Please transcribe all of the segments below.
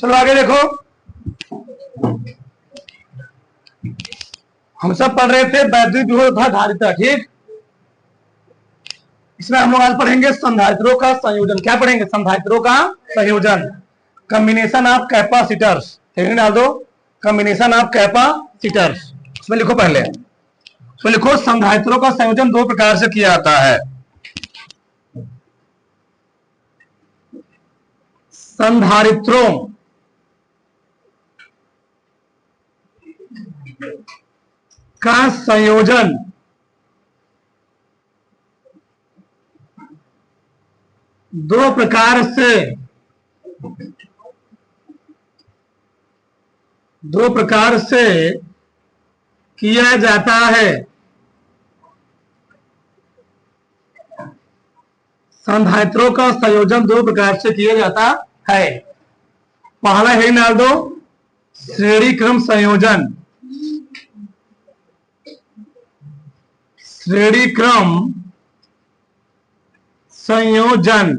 चलो आगे देखो, हम सब पढ़ रहे थे वैद्युत विभव तथा धारिता, ठीक। इसमें हम लोग आज पढ़ेंगे संधारित्रों का संयोजन। क्या पढ़ेंगे? संधारित्रों का संयोजन, कॉम्बिनेशन ऑफ कैपेसिटर्स। डाल दो, कॉम्बिनेशन ऑफ कैपेसिटर्स। उसमें लिखो, पहले उसमें लिखो संधारित्रों का संयोजन दो प्रकार से किया जाता है। संधारित्रों का संयोजन दो प्रकार से किया जाता है। संधारित्रों का संयोजन दो प्रकार से किया जाता है। पहला है, डाल दो, श्रेणी क्रम संयोजन। श्रेणी क्रम संयोजन,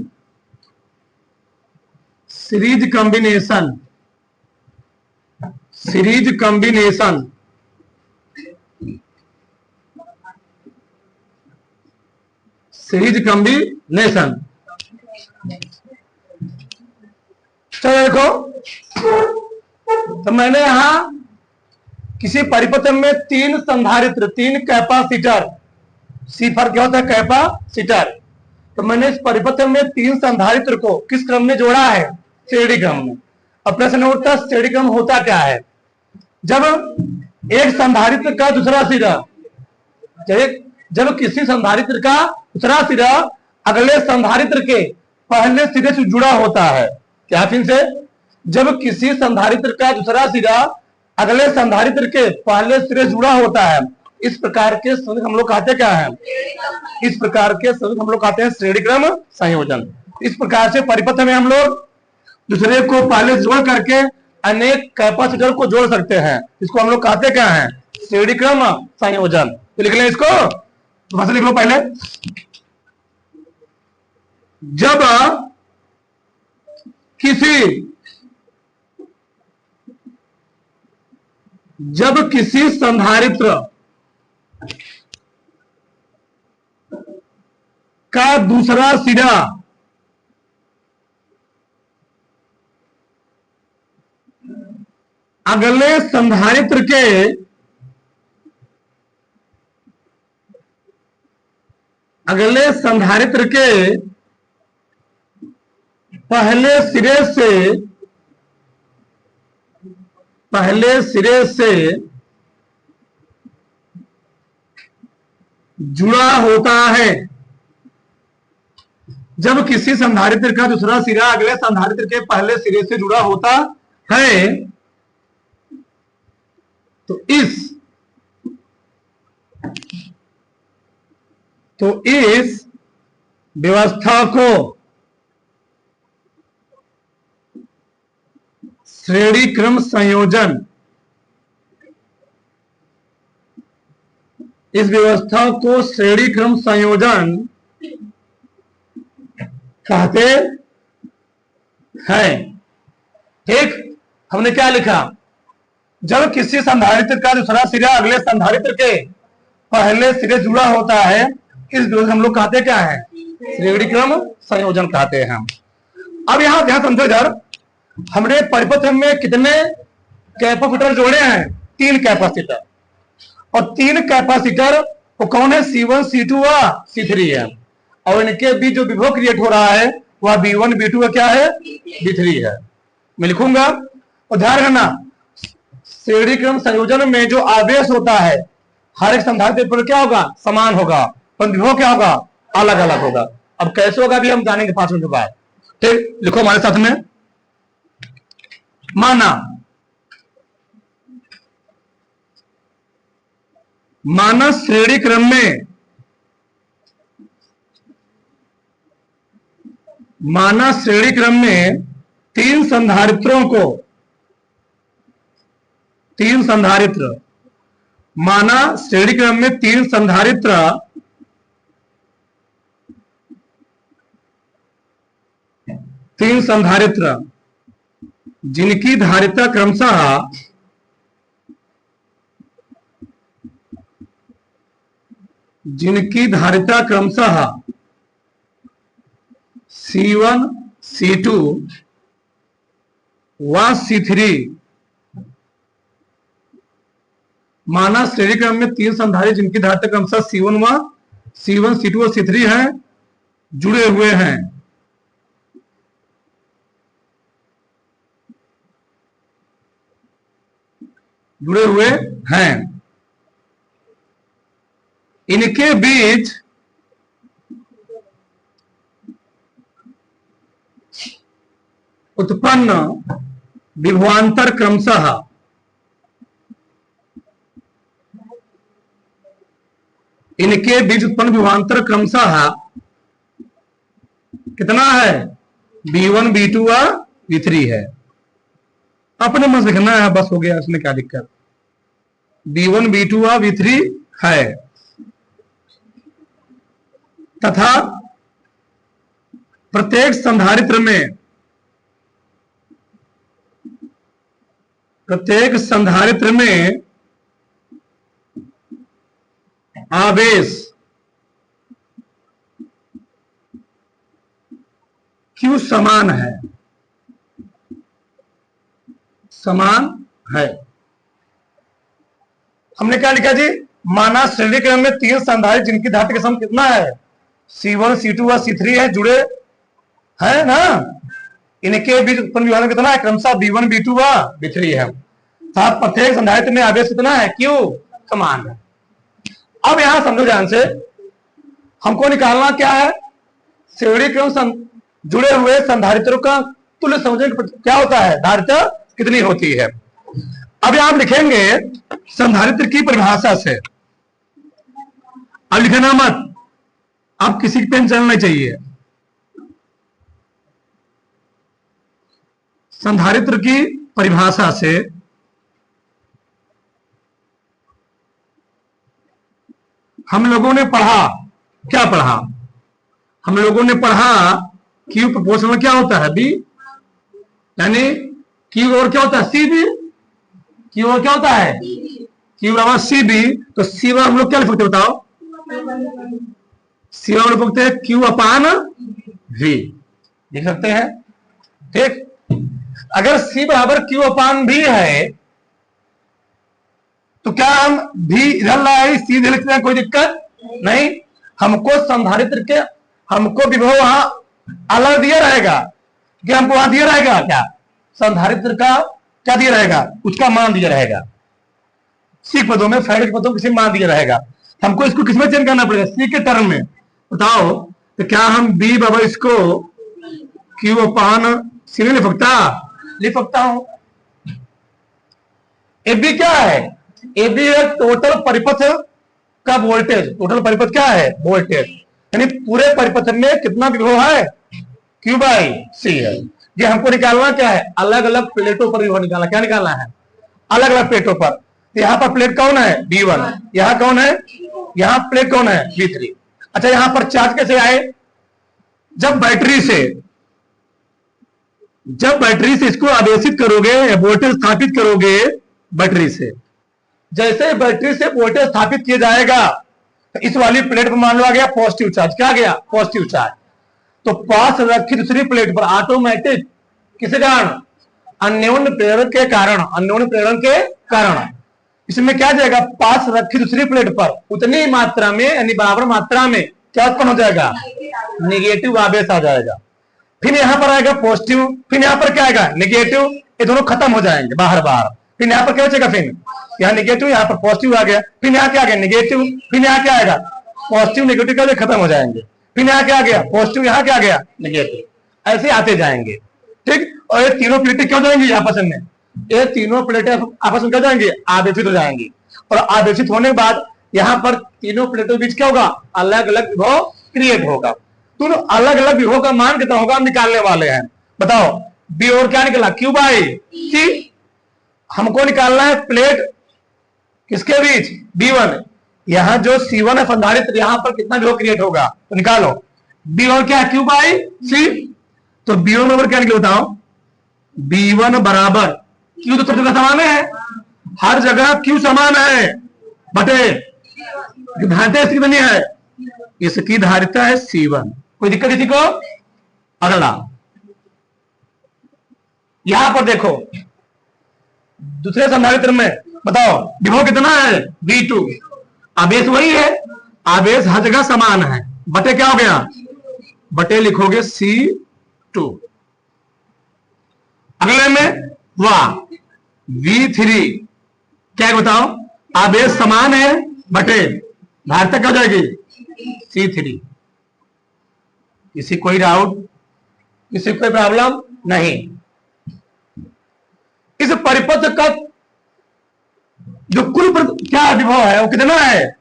series combination. Series combination, series combination. चलो देखो, तो मैंने यहां किसी परिपथ में तीन संधारित्र, तीन कैपेसिटर, सी फर क्या होता है? कैपेसिटर। तो मैंने इस परिपथ में तीन संधारित्र को किस क्रम में जोड़ा है? श्रेणी क्रम में। अब प्रश्न उठता, श्रेणी क्रम होता क्या है? जब एक संधारित्र का दूसरा सिरा, जब किसी संधारित्र का दूसरा सिरा अगले संधारित्र के पहले सिरे से जुड़ा होता है। क्या फिर से? जब किसी संधारित्र का दूसरा सिरा अगले संधारित्र के पहले सिरे से जुड़ा होता है, इस प्रकार के संयोजन हम लोग कहते क्या है? इस प्रकार के संयोजन हम लोग कहते हैं श्रेणी क्रम संयोजन। इस प्रकार से परिपथ में हम लोग दूसरे को पहले जोड़ करके अनेक कैपेसिटर को जोड़ सकते हैं। इसको हम लोग कहते क्या है? श्रेणी क्रम संयोजन। तो लिख लें इसको, भाषा लिख लो पहले। जब किसी संधारित्र का दूसरा सिरा अगले संधारित्र के पहले सिरे से जुड़ा होता है। जब किसी संधारित्र का दूसरा सिरा अगले संधारित्र के पहले सिरे से जुड़ा होता है, तो इस व्यवस्था को श्रेणी क्रम संयोजन, इस व्यवस्था को श्रेणी क्रम संयोजन कहते हैं। ठीक, हमने क्या लिखा? जब किसी संधारित्र का दूसरा सिरा अगले संधारित्र के पहले सिरे जुड़ा होता है, इस व्यवस्था हम लोग कहते क्या है? श्रेणी क्रम संयोजन कहते हैं। अब यहां ध्यान समझो इधर, हमने परिपथ में कितने कैपेसिटर जोड़े हैं? तीन कैपेसिटर। और तीन कैपेसिटर वो कौन है? C1, C2 व C3 है। और इनके बीच जो विभव क्रिएट हो रहा है वह V1, V2 क्या है? V3 है। मैं लिखूंगा, और ध्यान रखना, श्रेणी क्रम संयोजन में जो आवेश होता है हर एक संधारित्र पर क्या होगा? समान होगा, पर विभव क्या होगा? अलग अलग होगा। अब कैसे होगा अभी हम जानेंगे 5 मिनट बाद। ठीक, लिखो हमारे साथ में। माना श्रेणी क्रम में तीन संधारित्र माना श्रेणी क्रम में तीन संधारित्र जिनकी धारिता क्रमशः C1 C2 व C3, माना श्रेणी क्रम में तीन संधारित्र जिनकी धारिता क्रमशः C1 C2 और C3 हैं, जुड़े हुए हैं। इनके बीच उत्पन्न विभवांतर क्रमशः कितना है? B1 B2 व B3 है। अपने मन से लिखना है, बस हो गया, इसमें क्या दिक्कत। B1 B2 व B3 है तथा प्रत्येक संधारित्र में आवेश Q समान है। हमने क्या लिखा जी? माना श्रेणी क्रम में तीन संधारित्र जिनकी धारिता का सम कितना है? C1 C2 व C3 है, जुड़े है ना। इनके बीच उत्पन्न विभवांतर कितना है? क्रमशः B1 B2 व B3 है। साथ प्रत्येक संधारित्र में आवेश कितना है? Q समान है। अब यहां समझो ध्यान से, हमको निकालना क्या है? श्रेणी क्रम जुड़े हुए संधारित्रों का तुल्य संयोजन क्या होता है? धारिता कितनी होती है? अब आप लिखेंगे संधारित्र की परिभाषा से। अब लिखना मत, आप किसी की पेन चलना चाहिए। संधारित्र की परिभाषा से हम लोगों ने पढ़ा, क्या पढ़ा? हम लोगों ने पढ़ा Q प्रोपोर्शनल क्या होता है? B, यानी Q और क्या होता है? CB। Q और क्या होता है? Q बराबर CB। तो C हम लोग क्या लिख सकते बताओ? C हम लोग लिखते हैं Q अपान V, लिख सकते हैं। ठीक, अगर C बराबर Q अपान V है तो क्या हम V इधर लाए C इधर लिखते हैं? कोई दिक्कत नहीं। हमको विभव वहां अलग दिया रहेगा कि हमको वहां दिया रहेगा क्या? संधारित्र का क्या दिया रहेगा? उसका मान दिया रहेगा। C पदों में, फेरेड पदों में किसी मान दिया रहेगा। हमको इसको किसमें चेंज करना पड़ेगा? C के टर्म में। बताओ तो क्या हम B बराबर इसको Q अपान C में लिख सकता हूं। AB क्या है? AB है टोटल परिपथ का वोल्टेज। टोटल परिपथ क्या है? वोल्टेज। यानी पूरे परिपथ में कितना विभव है? Q बाई C है। ये हमको निकालना क्या है? अलग अलग प्लेटों पर विभव निकालना। क्या निकालना है? अलग अलग प्लेटों पर। तो यहाँ पर प्लेट कौन है? B1। यहाँ कौन है? यहाँ प्लेट कौन है? B3। अच्छा, यहां पर चार्ज कैसे आए? जब बैटरी से इसको आवेशित करोगे, वोल्टेज स्थापित करोगे बैटरी से। जैसे बैटरी से वोल्टेज स्थापित किया जाएगा तो इस वाली प्लेट पर मान लो आ गया पॉजिटिव चार्ज। क्या आ गया? Positive charge. तो पास रखी दूसरी प्लेट पर ऑटोमेटिक किस कारण? अन्योन्य प्रेरण के कारण इसमें क्या जाएगा? पास रखी दूसरी प्लेट पर उतनी मात्रा में, यानी बराबर मात्रा में क्या उत्पन्न हो जाएगा? नेगेटिव आवेश आ जाएगा। फिर यहां पर आएगा पॉजिटिव, फिर यहां पर क्या आएगा? नेगेटिव। ये दोनों खत्म हो जाएंगे बाहर। फिर यहां पर क्या बचेगा? फिर यहाँ नेगेटिव, यहाँ पर पॉजिटिव आ गया। फिर यहाँ क्या आ गया? नेगेटिव। फिर यहाँ क्या आएगा? पॉजिटिव नेगेटिव का खत्म हो जाएंगे। फिर यहाँ क्या आ गया? पॉजिटिव। यहाँ क्या आ गया? नेगेटिव। ऐसे आते जाएंगे। ठीक, और ये तीनों प्लेटें क्या हो जाएंगी आपस में? ये तीनों प्लेटें आपस में क्या जाएंगी? आवेशित हो जाएंगी। और आवेशित होने के बाद यहाँ पर तीनों प्लेटों के बीच क्या होगा? अलग अलग विभव क्रिएट होगा। तो अलग अलग विभव का मान कितना होगा हम निकालने वाले हैं। बताओ, बी और क्या निकला? Q by C। हमको निकालना है प्लेट किसके बीच? B1। यहां जो C1 है संधारित्र, यहां पर कितना विभव क्रिएट होगा? तो निकालो। B और क्या है? Q by C। तो B1 बराबर क्या निकले बताओ? B1 बराबर क्यू तो सब जगह समान है, हर जगह क्यू समान है बटे धारिता इसकी बनी है, इसकी धारिता है C1। कोई दिक्कत इसी को? अगला यहां पर देखो दूसरे संधारित्र में बताओ विभव कितना है V2, आवेश वही है, आवेश हर जगह समान है बटे क्या हो गया, बटे लिखोगे C2। अगले में वाह V3 क्या है बताओ, आवेश समान है बटे धारिता क्या हो जाएगी C3। किसी कोई डाउट, किसी कोई प्रॉब्लम नहीं? इस परिपथ का जो कुल क्या विभव है वो कितना है,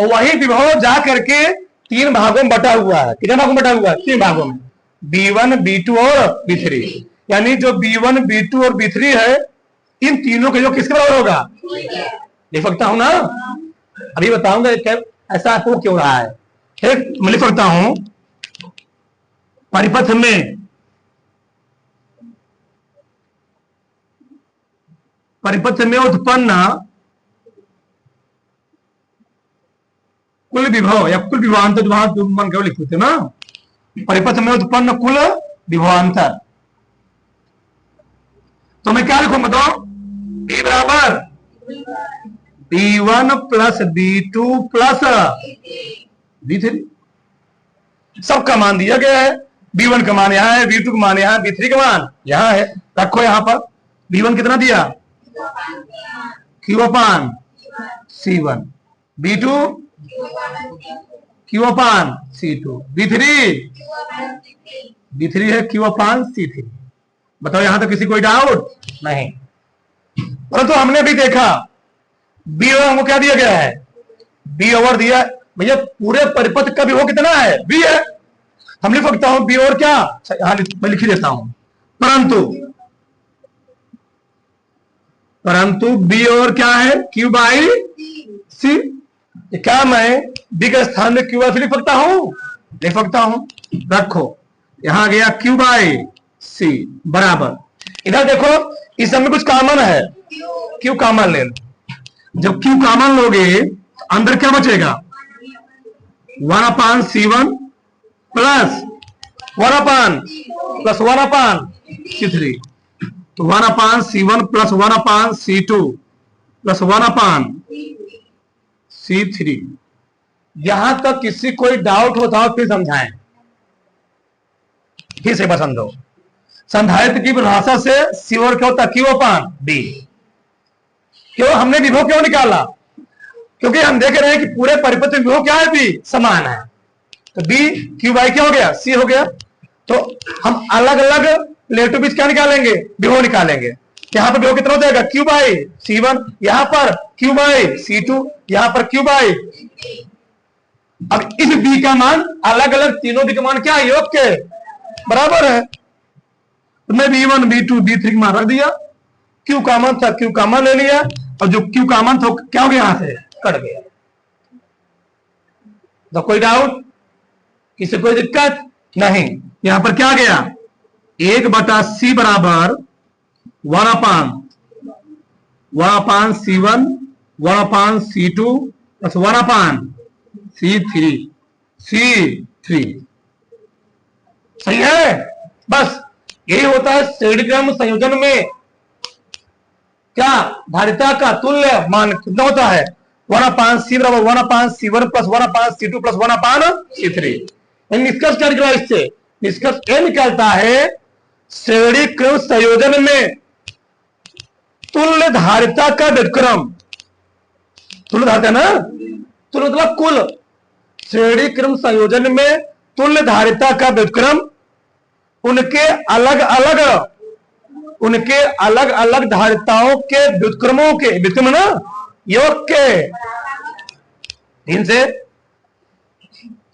और वही विभव जा करके 3 भागों में बटा हुआ है। कितने भागों में बटा हुआ है? 3 भागों में, B1 B2 और B3। यानी जो B1 B2 और B3 है इन तीनों के जो किसके बराबर होगा, लिख सकता हूं ना, अभी बताऊंगा ऐसा हो क्यों रहा है। एक मैं लिख सकता हूं परिपथ में उत्पन्न कुल विभव या कुल विभवांतर, वहां केवल लिखते थे ना, परिपथ में उत्पन्न कुल विभवांतर। तो मैं क्या लिखूंगा बताओ, B बराबर B1 plus B2 plus B3। सबका मान दिया गया है, B1 का मान यहां है, B2 का मान यहां है, B3 का मान यहां है। रखो यहां पर B1 कितना दिया Q अपान C1, B2 Q अपान C2, B3 है Q अपान C3। बताओ यहां तक किसी कोई डाउट नहीं? परंतु हमने भी देखा B ओवर हमको क्या दिया गया है, B ओवर दिया भैया, पूरे परिपथ का विभव कितना है B है। हम लिख सकता हूं B ओवर क्या, यहां मैं लिख देता हूं, परंतु B ओवर क्या है Q बाई C। क्या मैं B के स्थान में Q बाई C लिख सकता हूं? लिख सकता हूं। रखो यहां गया Q बाई C बराबर, इधर देखो इस समय कुछ कॉमन है, Q कॉमन ले लो। जब Q कॉमन लोगे तो अंदर क्या बचेगा, 1 अपान C1 प्लस 1 अपान C3। तो 1 अपान C1 प्लस 1 अपान C2 प्लस 1 अपान C3। यहां तक किसी कोई डाउट होता हो फिर समझाएं, फिर से पसंद हो। संधारित्र की परिभाषा से C और क्या होता है Q अपान B। क्यों हमने विभव क्यों निकाला, क्योंकि हम देख रहे हैं कि पूरे परिपथ में विभव क्या है B समान है, तो B Q बाई क्या हो गया C हो गया। तो हम अलग अलग रिलेटिव बीच क्या निकालेंगे, विभव निकालेंगे। यहां पर विभव कितना हो जाएगा Q बाई C1, यहां पर Q बाई C2, यहां पर Q बाई। अब इस B का मान अलग अलग तीनों B का मान क्या है, योग के बराबर है। तो मैं B1 B2 B3 का मान रख दिया, Q कॉमन था Q कॉमन ले लिया, और जो Q कॉमन था क्या हो गया यहां से कट गया। तो कोई डाउट, किसी कोई दिक्कत नहीं? यहां पर क्या गया, 1 बटा C बराबर 1 अपान C1 1 अपान C2 प्लस 1 अपान C3। सही है? बस यही होता है श्रेणी क्रम संयोजन में क्या धारिता का तुल्य मान कितना होता है, 1 अपान C बराबर 1 अपान C1 प्लस 1 अपान C2 प्लस 1 अपान C3। निष्कर्ष क्या निकला इससे, निष्कर्ष यह निकलता है श्रेणी क्रम संयोजन में तुल्य धारिता का व्युत्क्रम, तुल्य धारिता ना, तुल्य मतलब कुल, श्रेणी क्रम संयोजन में तुल्य धारिता का व्युत्क्रम उनके अलग अलग धारिताओं के व्युत्क्रमों के व्युत्क्रम ना योग के, इनसे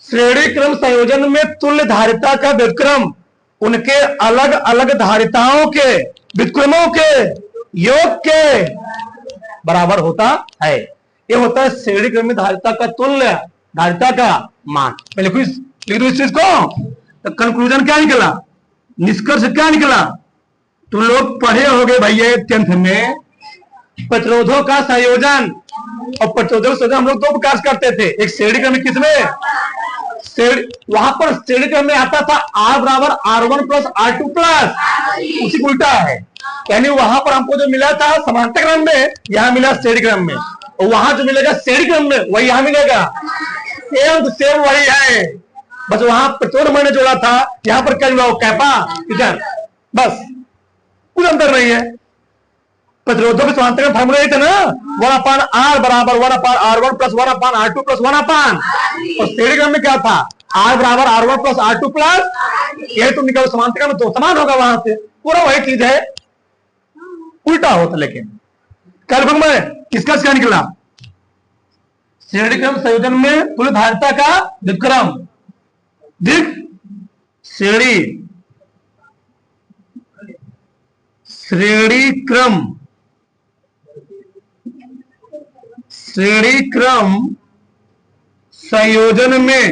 श्रेणी क्रम संयोजन में तुल्य धारिता का व्युत्क्रम उनके अलग अलग धारिताओं के व्युत्क्रमों के योग के बराबर होता है। ये होता है श्रेणी क्रम में धारिता का तुल्य धारिता का मान। मैं लिखू इस चीज को, तो कंक्लूजन क्या निकला, निष्कर्ष क्या निकला, तुम लोग पढ़े होगे भैया 10th में प्रतिरोधों का संयोजन और प्रतिरोधों का संयोजन हम लोग 2 प्रकार करते थे। एक श्रेणी क्रम में, किसमें वहां पर श्रेणी क्रम में आता था R बराबर R1 प्लस R2 प्लस, उसी उल्टा है। यानी वहां पर हमको जो मिला था समांतर क्रम में, यहाँ मिला श्रेणी क्रम में, और वहां जो मिलेगा श्रेणी क्रम में वही यहाँ मिलेगा। सेम सेम वही है, बस वहां प्रतिरोध मैंने जोड़ा था, यहाँ पर क्या जुड़ा कैपेसिटर, बस कुछ अंतर नहीं है। प्रतिरोधों के समांतर क्रम फार्मूला यही था ना, 1/R बराबर 1/R1 प्लस 1/R2 प्लस 1/, और श्रेणी क्रम में क्या था R बराबर R1 प्लस R2 प्लस, ये तो निकल समांतर क्रम में तो समान होगा, वहां से पूरा वही चीज है, उल्टा होता। लेकिन कल में किसका क्या निकला, श्रेणी क्रम संयोजन में तुल्य धारिता का व्युत्क्रम, श्रेणी क्रम संयोजन में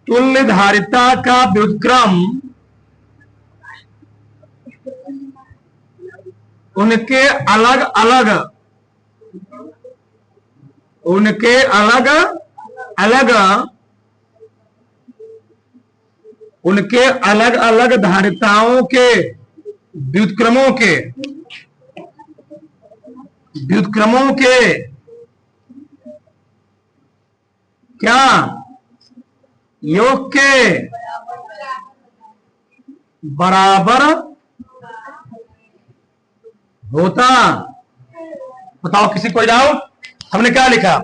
तुल्य धारिता का व्युत्क्रम उनके अलग अलग धारिताओं के व्युत्क्रमों के क्या योग के बराबर होता। बताओ किसी कोई डाउट? हमने क्या लिखा,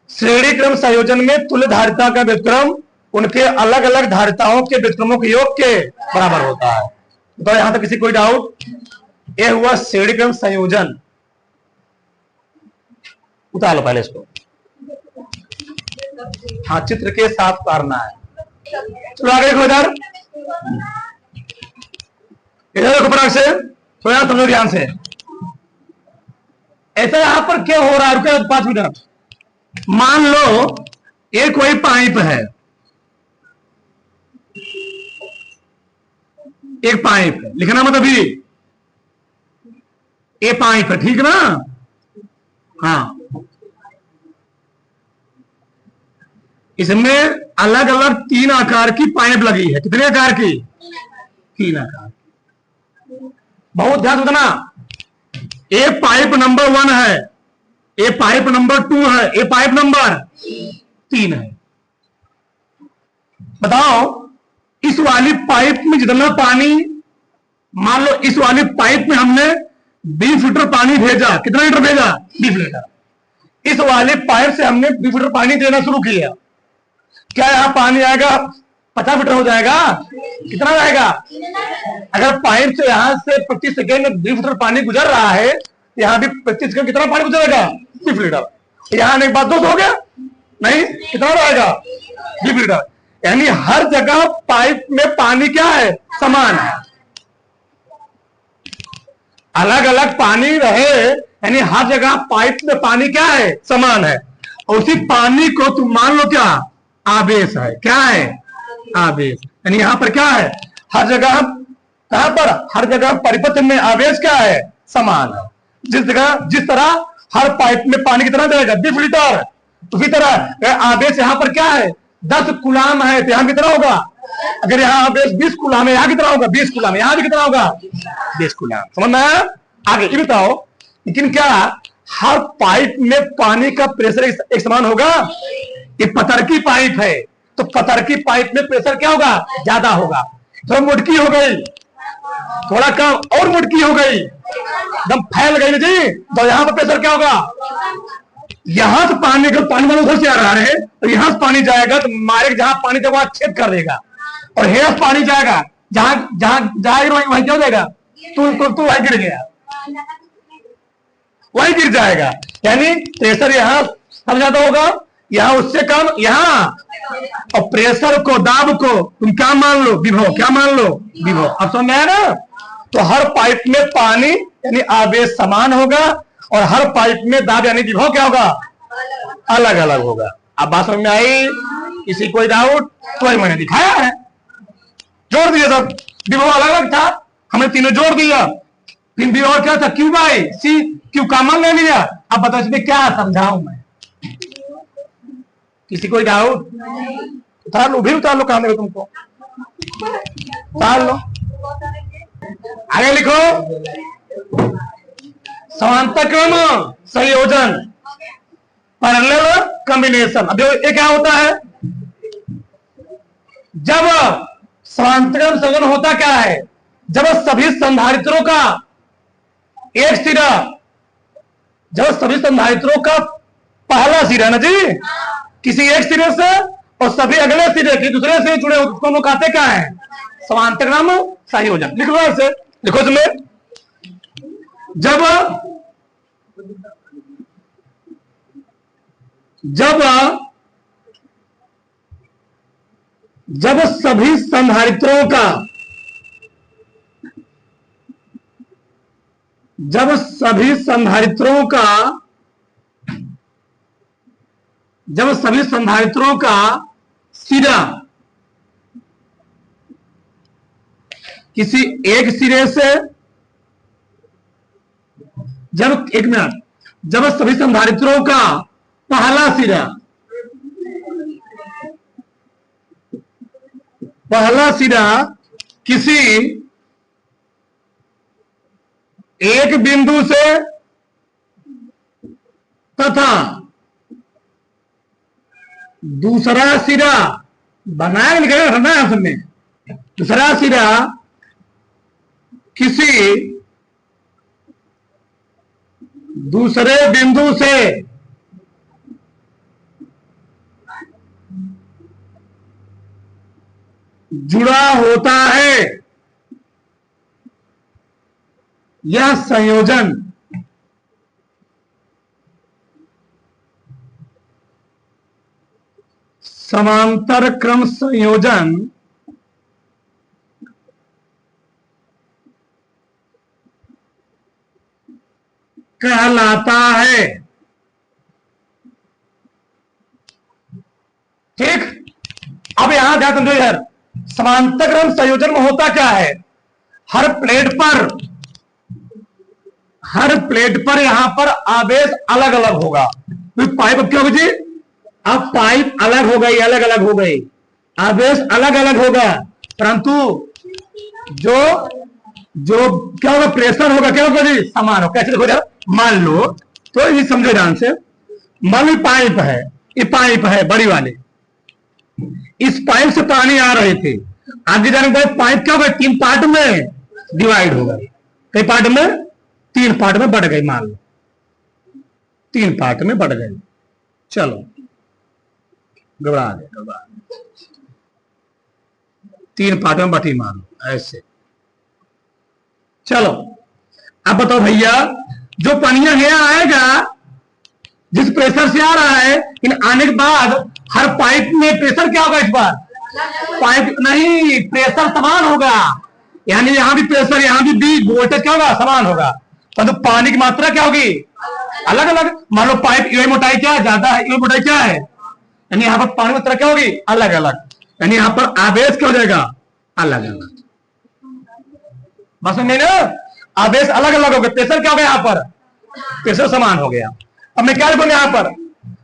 श्रेणी क्रम संयोजन में तुल्य धारिता का व्युत्क्रम उनके अलग अलग धारिताओं के व्युत्क्रमों के योग के बराबर होता है। तो यहां तक किसी कोई डाउट? यह हुआ श्रेणी क्रम संयोजन। उतार लो पहले इसको, हाँ चित्र के साथ उतारना है। चलो आगे देखो, इधर देखो फटाक से, थोड़ा समझो ध्यान से। ऐसा यहां पर क्या हो रहा है, रुके 5 मिनट। मान लो ये कोई पाइप है, एक पाइप है, लिखना मत अभी, ये पाइप है, ठीक ना? हाँ, इसमें अलग अलग 3 आकार की पाइप लगी है। कितने आकार की? 3 आकार। बहुत ध्यान से देना, ये पाइप नंबर 1 है, ये पाइप नंबर 2 है, ये पाइप नंबर 3 है। बताओ इस वाली पाइप में जितना पानी, मान लो इस वाली पाइप में हमने 20 लीटर पानी भेजा, कितना लीटर भेजा? 20 लीटर। इस वाले पाइप से हमने 20 लीटर पानी देना शुरू किया, क्या यहां पानी आएगा 50 लीटर हो जाएगा? कितना आएगा? अगर पाइप से यहां से प्रति सेकेंड में 20 लीटर पानी गुजर रहा है, यहां भी 25 सेकेंड कितना पानी गुजरेगा? 20 लीटर। यहां एक बात 200 हो गया? नहीं, कितना रहेगा? 20 लीटर। यानी हर जगह पाइप में पानी क्या है? समान है। अलग अलग पानी रहे, यानी हर जगह पाइप में पानी क्या है? समान है। और उसी पानी को तुम मान लो क्या? आवेश है। क्या है? आवेश। यानी यहां पर क्या है? हर जगह, कहां पर? हर जगह परिपथ में आवेश क्या है? समान है। जिस तरह हर पाइप में पानी कितना जाएगा? 20 लीटर। उसी तरह आवेश यहां पर क्या है? 10 कूलाम है, तो यहां कितना होगा? अगर यहाँ आवेश 20 कूलाम है, यहां कितना होगा? 20 कूलाम। यहां भी कितना होगा? 20 कूलाम। समझ में आया? आगे ये बताओ, लेकिन क्या हर पाइप में पानी का प्रेशर एक समान होगा? ये पतरकी पाइप है, तो पतरकी पाइप में प्रेशर क्या होगा? ज्यादा होगा। थोड़ा मुटकी हो गई, थोड़ा कम और मुटकी हो गई, एकदम फैल गई जी, तो यहां पर प्रेशर क्या होगा? यहां से पानी, अगर पानी वाला उधर से आ रहा है तो यहां से पानी जाएगा तो मारे, जहां पानी जाएगा वहां छेद कर देगा, और हेरा से पानी जाएगा, जहां जहां जाएगा वहीं क्या हो जाएगा? तू वहीं गिर गया, वहीं गिर जाएगा। यानी प्रेशर यहां सब ज्यादा होगा, यहां उससे कम, यहां। और प्रेशर को, दाब को तुम क्या मान लो? विभव। क्या मान लो? विभव। अब समझ में आया ना? तो हर पाइप में पानी यानी आवेश समान होगा, और हर पाइप में दाब यानी विभव क्या होगा? अलग अलग होगा। अब बात समझ में आई? किसी कोई डाउट? तो मैंने दिखाया है, जोड़ दिया सब। विभव अलग अलग था, हमने तीनों जोड़ दिया। फिर भी और क्या था, Q by C, Q common ले लिया। अब बताओ इसमें क्या समझाऊं मैं? किसी कोई डाउट? उतार लो, भी उतार लो, काम देगा तुमको, उतार लो। आगे लिखो, समांतर क्रम संयोजन, पैरेलल कॉम्बिनेशन। अब ये क्या होता है? जब समांतर क्रम संयोजन होता क्या है? जब सभी संधारित्रों का एक सिरा, जब सभी संधारित्रों का पहला सिरा ना जी, किसी एक सिरे से और सभी अगले सिरे की दूसरे से जुड़े उसको कहते क्या है? समांतर क्रम संयोजन। लिखो ऐसे, लिखो इसमें, जब जब जब सभी संधारित्रों का, जब सभी संधारित्रों का, जब सभी संधारित्रों का सिरा किसी एक सिरे से, जब एक मिनट, जब सभी संधारित्रों का पहला सिरा, पहला सिरा किसी एक बिंदु से तथा दूसरा सिरा बनाए लिखेगा, रखना है उसमें, दूसरा सिरा किसी दूसरे बिंदु से जुड़ा होता है, यह संयोजन समांतर क्रम संयोजन कहलाता है। ठीक, अब यहां ध्यान समझो यार, समांतर क्रम संयोजन में होता क्या है? हर प्लेट पर यहां पर आवेश अलग अलग होगा। तो पाइप अब क्या होगी जी? अब पाइप अलग हो गई, अलग अलग हो गई, आवेश अलग अलग होगा, परंतु जो जो क्या होगा? प्रेशर होगा, क्या होगा जी? समान हो। कैसे देखो यार, मान लो, तो ये समझो ध्यान से, मान लो पाइप है, ये पाइप है बड़ी वाली, इस पाइप से पानी आ रहे थे, आगे जाने के बाद पाइप क्या होगा? 3 पार्ट में डिवाइड हो गई। कई पार्ट में? 3 पार्ट में बढ़ गई, मान लो 3 पार्ट में बढ़ गई। चलो, घबरा गए, 3 पार्ट में बटी, मान लो ऐसे। चलो, अब बताओ भैया, जो पनिया यहाँ आएगा, जिस प्रेशर से आ रहा है, इन आने के बाद हर पाइप में प्रेशर क्या होगा? इस बार पाइप नहीं, प्रेशर समान होगा, यानी यहां भी प्रेशर, यहां भी वोल्टेज क्या होगा? समान होगा, परंतु तो पानी की मात्रा क्या होगी? अलग अलग। मान लो पाइप ये मोटाई क्या ज्यादा है, ये मोटाई क्या है, यानी यहां पर पानी की मात्रा क्या होगी? अलग अलग, यानी यहां पर आवेश क्या हो जाएगा? अलग अलग। बस में ना, आवेश अलग अलग हो गए, प्रेशर क्या हो गया? यहां पर प्रेशर समान हो गया। अब मैं क्या लिखूंगा यहां पर?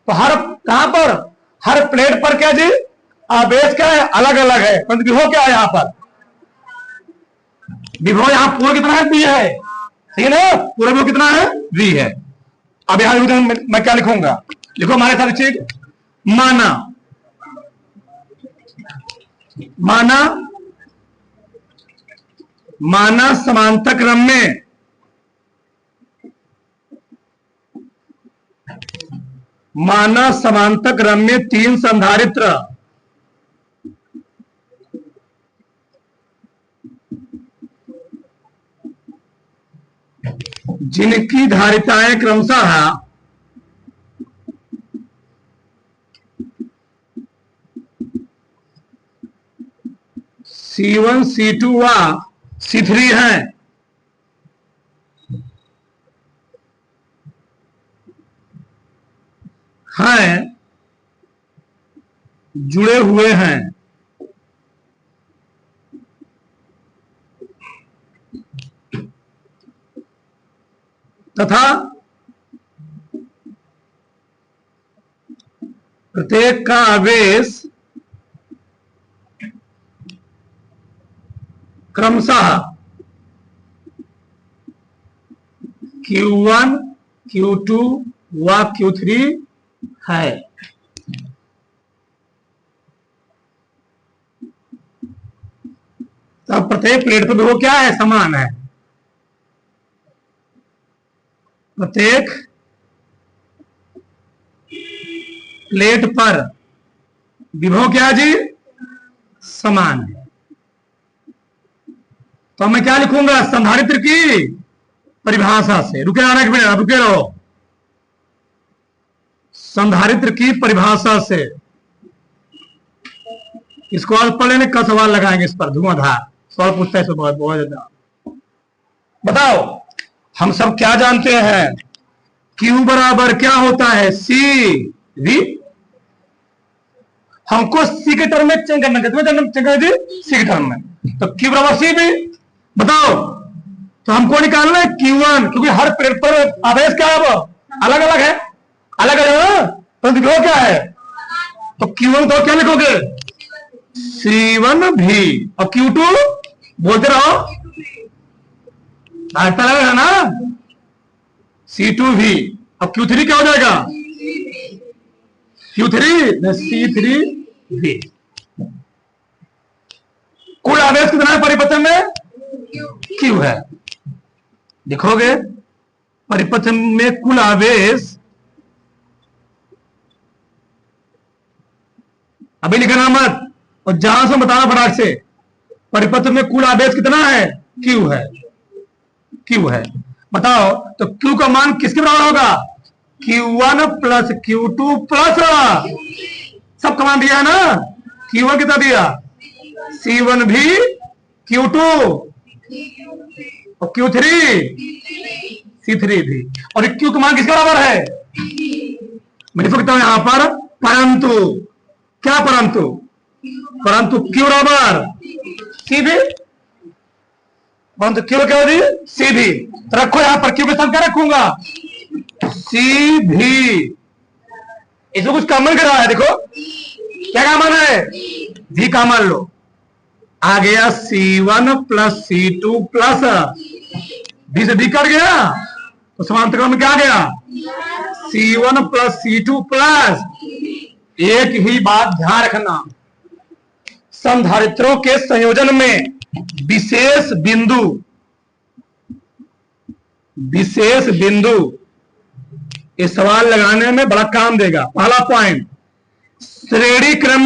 तो हर कहां पर? हर प्लेट पर क्या जी? आवेश क्या है? अलग अलग है, परंतु विभव क्या है? यहां पर विभव यहां पूरा कितना है? V है, ठीक है ना? पूरा विभव कितना है? V है। अब यहां मैं क्या लिखूंगा? लिखो हमारे साथ चीज, माना माना माना समांतर क्रम में समांतर क्रम में 3 संधारित्र जिनकी धारिताएं क्रमशः C1 C2 व C3 है, हैं, जुड़े हुए हैं, तथा प्रत्येक का आवेश क्रमशः Q1, Q2 व Q3 है। तब प्रत्येक प्लेट पर विभव क्या है? समान है। प्रत्येक प्लेट पर विभव क्या जी? समान है। तो मैं क्या लिखूंगा? संधारित्र की परिभाषा से। रुके आना एक मिनट, रुके रहो। संधारित्र की परिभाषा से इसको और पढ़ लेने का सवाल लगाएंगे इस पर। धुआंधार सवाल पूछता है बहुत बहुत ज्यादा। बताओ हम सब क्या जानते हैं? Q बराबर क्या होता है? C V। हमको C के टर्म में चेंज करना है, C के टर्म में। तो Q बराबर C V। बताओ तो हमको निकालना है Q1, क्योंकि हर प्लेट पर आवेश क्या है? अलग अलग है, अलग अलग। तो विभव क्या है? तो Q1 तो क्या लिखोगे? C1 V। और Q2 बोलते रहो, ऐसा लगेगा ना? C2 V। अब Q3 क्या हो जाएगा? Q3 C3 V। कुल आवेश कितना है परिपथन में? Q है। लिखोगे परिपथन में कुल आवेश, अभी लिखना मत, और जहां से बताना फटाक से। परिपथन में कुल आवेश कितना है? Q है, Q है। बताओ तो Q का मान किसके बराबर होगा? Q1 प्लस Q2 प्लस, सब का मान दिया है ना? Q1 कितना दिया? C1 भी, Q2 और Q3 C3 भी। और Q का मान किसके बराबर है? मैं लिख सकता हूं यहां पर परंतु, क्या परंतु? परंतु Q बराबर C भी, परंतु Q क्या होगी? C भी। तो रखो यहां पर Q के साथ क्या रखूंगा? C भी। इसमें कुछ कॉमन कर रहा है, देखो क्या कॉमन है? भी कॉमन लो। आ गया C1 प्लस C2 प्लस भी से भी कट गया, तो समांतर क्रम में क्या आ गया? C1 plus C2 plus. एक ही बात ध्यान रखना, संधारित्रों के संयोजन में विशेष बिंदु इस सवाल लगाने में बड़ा काम देगा। पहला पॉइंट, श्रेणी क्रम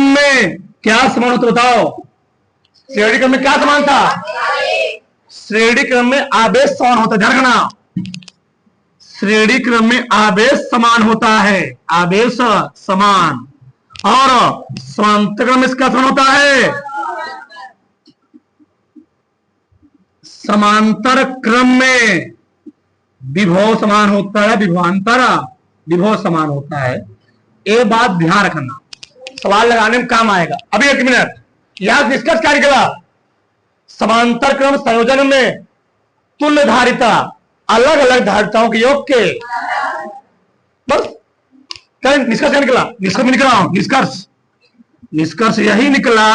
में क्या समान होता? बताओ श्रेणी क्रम में क्या समान था? श्रेणी क्रम में आवेश समान होता है, ध्यान रखना। श्रेणी क्रम में आवेश समान होता है, आवेश समान। और समांतर क्रम में इसका समान होता है, समांतर क्रम में विभव समान होता है, विभवांतर विभव समान होता है। ये बात ध्यान रखना, सवाल लगाने में काम आएगा। अभी एक मिनट, यहां निष्कर्ष क्या निकला? समांतर क्रम संयोजन में तुल्य धारिता अलग अलग धारिताओं के योग के, बस क्या निष्कर्ष क्या निकला? निष्कर्ष में निकला हूं, निष्कर्ष यही निकला,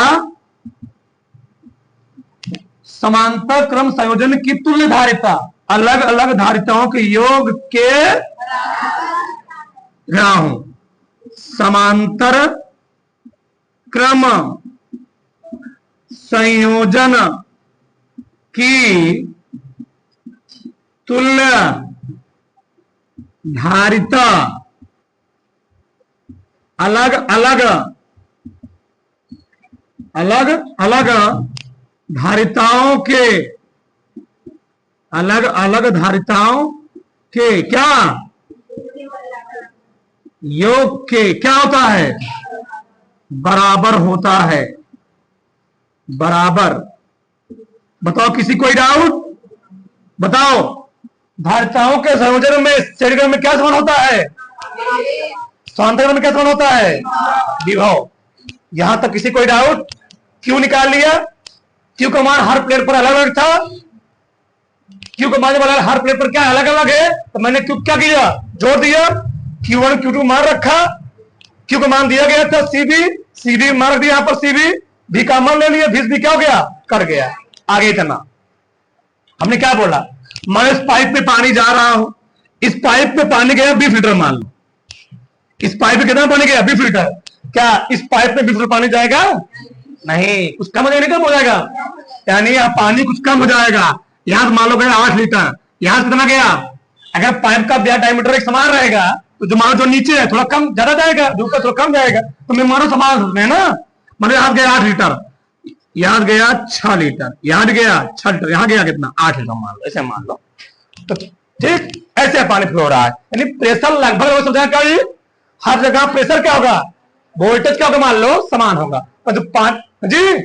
समांतर क्रम संयोजन की तुल्य धारिता अलग अलग धारिताओं के योग के हूं। समांतर क्रम संयोजन की तुल्य धारिता अलग अलग धारिताओं के, अलग अलग धारिताओं के क्या योग के क्या होता है? बराबर होता है, बराबर। बताओ किसी कोई डाउट? बताओ धारिताओं के संयोजन में स्थिरीकरण में क्या समान होता है? स्वांतरण में क्या समान होता है? विभव। यहां तक किसी कोई डाउट? क्यू निकाल लिया? क्यू का मान हर प्लेट पर अलग अलग था। क्यू का मान वाला हर प्लेट पर क्या अलग अलग है, तो मैंने क्यू क्या किया? जोड़ दिया। Q1 Q2 मान रखा। क्यू का मान दिया गया था सीबी मान रख दिया यहां पर सीबी, भी का मान ले लिया, भी क्या हो गया? कर गया। आगे इतना हमने क्या बोला? मैं इस पाइप पे पानी जा रहा हूं, इस पाइप पे पानी गया 20 लीटर मान लो। इस पाइप पे कितना पानी गया? 20 लीटर। क्या इस पाइप में 20 लीटर पानी जाएगा? नहीं, कुछ कम हो जाएगा, कम हो जाएगा, यानी यहां पानी कुछ कम हो जाएगा। यहां मान लो गया 8 लीटर, यहां से कितना गया? अगर पाइप का डायमीटर एक समान रहेगा तो जो मानो जो नीचे है थोड़ा कम ज्यादा जाएगा, जो ऊपर थोड़ा कम जाएगा, तो मैं मानो समान है ना। मानो यहां गया 8 लीटर, यहां गया 6 लीटर, यहां गया 6 लीटर, यहां गया कितना? 8 लीटर मान लो, ऐसे मान लो। तो ठीक ऐसे पानी फ्लो हो रहा है, यानी प्रेशर लगभग समझा क्या? हर जगह प्रेशर क्या होगा? वोल्टेज क्या होगा? मान लो समान होगा। तो जी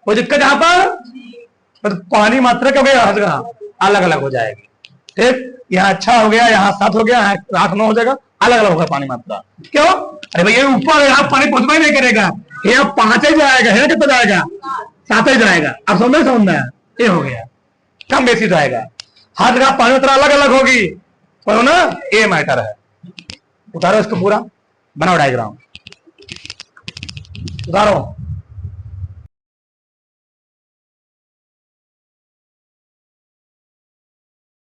कोई दिक्कत यहां पर? तो पानी मात्रा क्या हो गया? हर जगह अलग अलग हो जाएगी। ठीक, यहाँ 6 हो गया, यहाँ 7 हो गया, यहाँ 8 9 हो जाएगा, अलग अलग होगा पानी मात्रा। क्यों? अरे भाई ये ऊपर यहाँ पानी पहुंचना ही नहीं करेगा, ये 5 ही जाएगा, है कितना जाएगा? 7 ही जाएगा। अब समझना है, ये हो गया कम बेसी जाएगा। हर जगह पानी मात्रा अलग अलग होगी, तो ना ये मैटर है। उतारो इसको पूरा, बनाओ डायग्राम, उतारो।